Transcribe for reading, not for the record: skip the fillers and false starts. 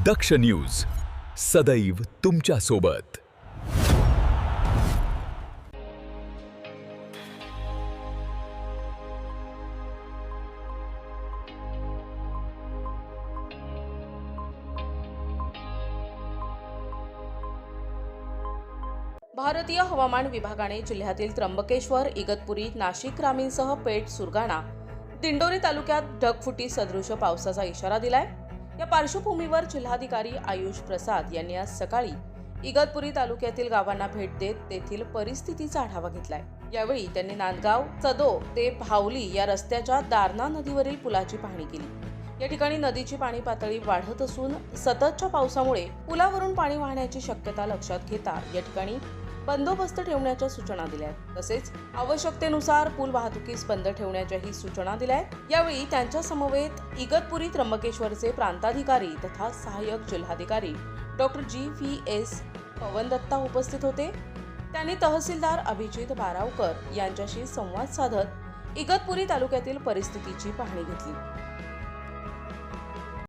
दक्ष news सदैव तुमच्या सोबत। भारतीय हवामान विभागाने जिल्ह्यातील त्र्यंबकेश्वर, इगतपुरी, नाशिक ग्रामीणसह पेठ, सुरगाणा, दिंडोरी तालुक्यात ढगफुटी सदृश पावसाचा इशारा दिलाय। या पार्श्वभूमीवर जिल्हाधिकारी आयुष प्रसाद यांनी आज सकाळी इगतपुरी तालुक्यातील गावांना भेट देत तेथील परिस्थितीचा आढावा घेतलाय। यावेळी त्यांनी नांदगाव, चदो ते भावली या रस्त्याच्या दारणा नदीवरील पुलाची पाहणी केली। या ठिकाणी नदीची पाणी पातळी वाढत असून सततच्या पावसामुळे पुलावरून पाणी वाहण्याची शक्यता लक्षात घेता या ठिकाणी बंदोबस्त ठेवण्याच्या सूचना दिल्या। तसेच आवश्यकतेनुसार पूल वाहतुकीस बंद ठेवण्याच्याही सूचना दिल्या। यावेळी त्यांच्या समवेत इगतपुरी त्र्यंबकेश्वरचे प्रांताधिकारी तथा सहाय्यक जिल्हाधिकारी डॉक्टर GVS पवन दत्ता उपस्थित होते। त्यांनी तहसीलदार अभिजित बारावकर यांच्याशी संवाद साधत इगतपुरी तालुक्यातील परिस्थितीची पाहणी घेतली।